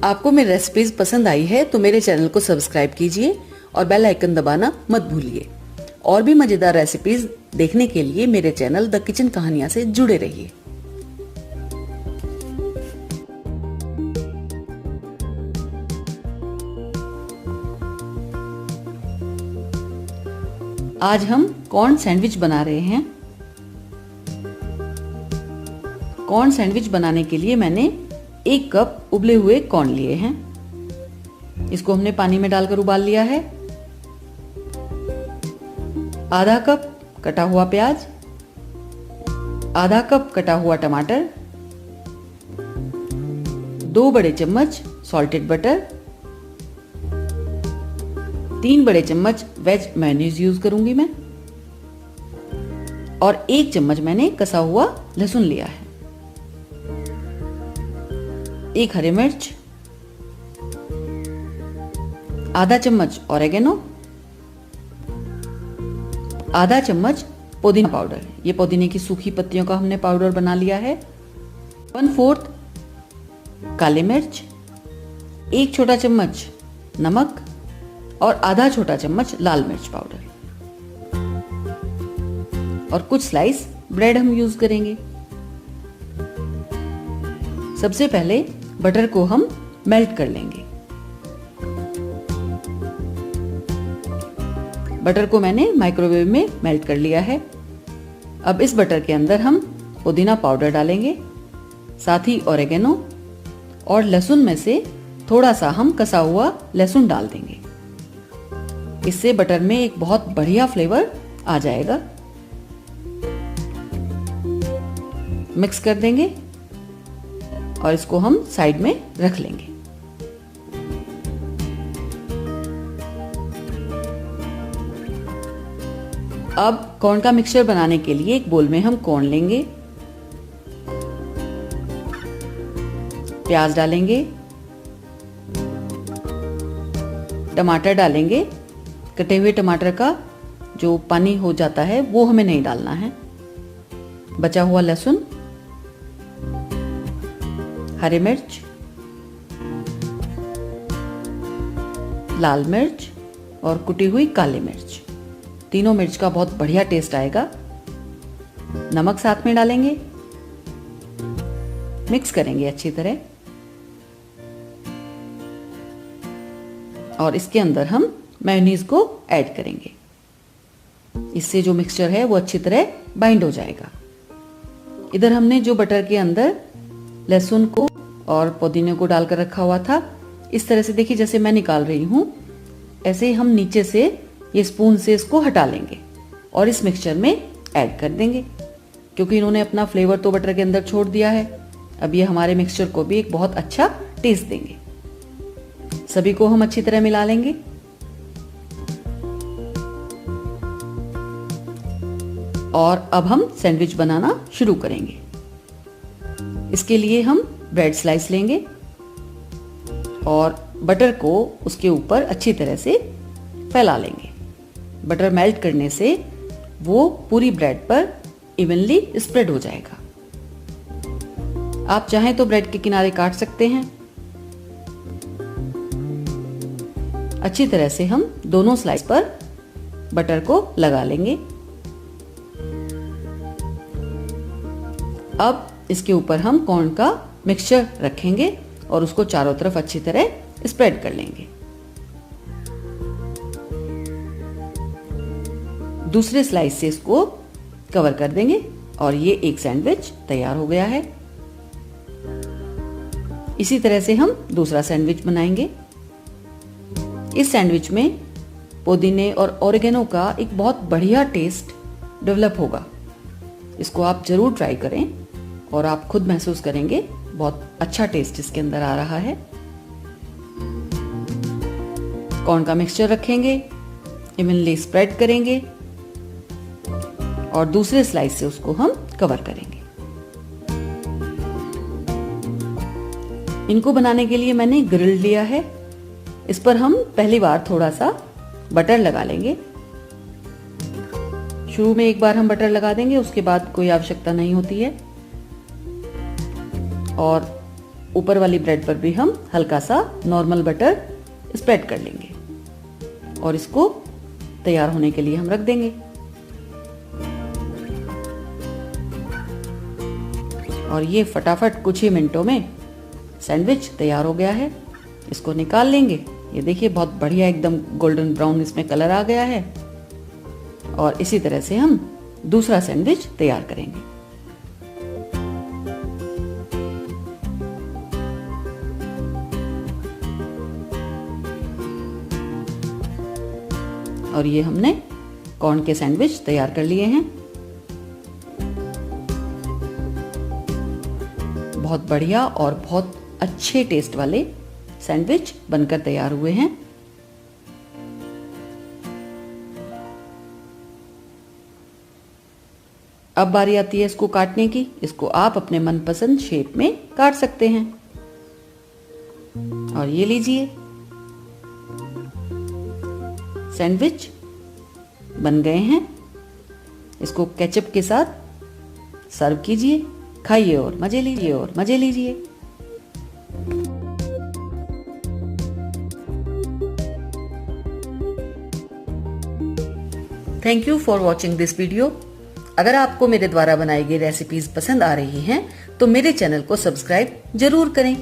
आपको मेरी रेसिपीज पसंद आई है तो मेरे चैनल को सब्सक्राइब कीजिए और बेल आइकन दबाना मत भूलिए। और भी मजेदार रेसिपीज देखने के लिए मेरे चैनल द किचन कहानियां से जुड़े रहिए। आज हम कॉर्न सैंडविच बना रहे हैं। कॉर्न सैंडविच बनाने के लिए मैंने 1 कप उबले हुए कॉर्न लिए हैं। इसको हमने पानी में डालकर उबाल लिया है। आधा कप कटा हुआ प्याज, आधा कप कटा हुआ टमाटर, 2 बड़े चम्मच सॉल्टेड बटर, 3 बड़े चम्मच वेज मेयोनीज यूज करूंगी मैं, और 1 चम्मच मैंने कसा हुआ लहसुन लिया है, 1 हरी मिर्च, आधा चम्मच ऑरेगेनो, आधा चम्मच पुदीना पाउडर। ये पुदीने की सूखी पत्तियों का हमने पाउडर बना लिया है। 1/4 काली मिर्च, 1 छोटा चम्मच नमक और आधा छोटा चम्मच लाल मिर्च पाउडर, और कुछ स्लाइस ब्रेड हम यूज करेंगे। सबसे पहले बटर को हम मेल्ट कर लेंगे। बटर को मैंने माइक्रोवेव में मेल्ट कर लिया है। अब इस बटर के अंदर हम पुदीना पाउडर डालेंगे, साथ ही ऑरेगेनो, और लहसुन में से थोड़ा सा हम कसा हुआ लहसुन डाल देंगे। इससे बटर में एक बहुत बढ़िया फ्लेवर आ जाएगा। मिक्स कर देंगे और इसको हम साइड में रख लेंगे। अब कॉर्न का मिक्सचर बनाने के लिए एक बोल में हम कॉर्न लेंगे, प्याज डालेंगे, टमाटर डालेंगे। कटे हुए टमाटर का जो पानी हो जाता है वो हमें नहीं डालना है। बचा हुआ लहसुन, हरी मिर्च, लाल मिर्च और कुटी हुई काली मिर्च। तीनों मिर्च का बहुत बढ़िया टेस्ट आएगा। नमक साथ में डालेंगे, मिक्स करेंगे अच्छी तरह, और इसके अंदर हम मेयोनीज को ऐड करेंगे। इससे जो मिक्सचर है वो अच्छी तरह बाइंड हो जाएगा। इधर हमने जो बटर के अंदर लहसुन को और पुदीने को डालकर रखा हुआ था, इस तरह से देखिए जैसे मैं निकाल रही हूं, ऐसे हम नीचे से ये स्पून से इसको हटा लेंगे और इस मिक्सचर में ऐड कर देंगे। क्योंकि इन्होंने अपना फ्लेवर तो बटर के अंदर छोड़ दिया है, अब ये हमारे मिक्सचर को भी एक बहुत अच्छा टेस्ट देंगे। सभी को हम अच्छी तरह मिला लेंगे। और अब हम सैंडविच बनाना शुरू करेंगे। इसके लिए हम ब्रेड स्लाइस लेंगे और बटर को उसके ऊपर अच्छी तरह से फैला लेंगे। बटर मेल्ट करने से वो पूरी ब्रेड पर इवनली स्प्रेड हो जाएगा। आप चाहें तो ब्रेड के किनारे काट सकते हैं। अच्छी तरह से हम दोनों स्लाइस पर बटर को लगा लेंगे। अब इसके ऊपर हम कॉर्न का मिक्सचर रखेंगे और उसको चारों तरफ अच्छी तरह स्प्रेड कर लेंगे। दूसरे स्लाइस से इसको कवर कर देंगे और ये एक सैंडविच तैयार हो गया है। इसी तरह से हम दूसरा सैंडविच बनाएंगे। इस सैंडविच में पुदीने और ऑरिगेनो का एक बहुत बढ़िया टेस्ट डेवलप होगा। इसको आप जरूर ट्राई करें और आप खुद महसूस करेंगे बहुत अच्छा टेस्ट इसके अंदर आ रहा है। कॉर्न का मिक्सचर रखेंगे, इवनली स्प्रेड करेंगे और दूसरे स्लाइस से उसको हम कवर करेंगे। इनको बनाने के लिए मैंने ग्रिल लिया है। इस पर हम पहली बार थोड़ा सा बटर लगा लेंगे। शुरू में एक बार हम बटर लगा देंगे, उसके बाद कोई आवश्यकता नहीं होती है। और ऊपर वाली ब्रेड पर भी हम हल्का सा नॉर्मल बटर स्प्रेड कर लेंगे और इसको तैयार होने के लिए हम रख देंगे। और ये फटाफट कुछ ही मिनटों में सैंडविच तैयार हो गया है। इसको निकाल लेंगे। ये देखिए बहुत बढ़िया एकदम गोल्डन ब्राउन इसमें कलर आ गया है। और इसी तरह से हम दूसरा सैंडविच तैयार करेंगे। और ये हमने कॉर्न के सैंडविच तैयार कर लिए हैं। बहुत बढ़िया और बहुत अच्छे टेस्ट वाले सैंडविच बनकर तैयार हुए हैं। अब बारी आती है इसको काटने की। इसको आप अपने मनपसंद शेप में काट सकते हैं। और ये लीजिए, सैंडविच बन गए हैं। इसको केचप के साथ सर्व कीजिए, खाइए और मजे लीजिए। Thank you for watching this video. अगर आपको मेरे द्वारा बनाई गई रेसिपीज पसंद आ रही हैं तो मेरे चैनल को सब्सक्राइब जरूर करें।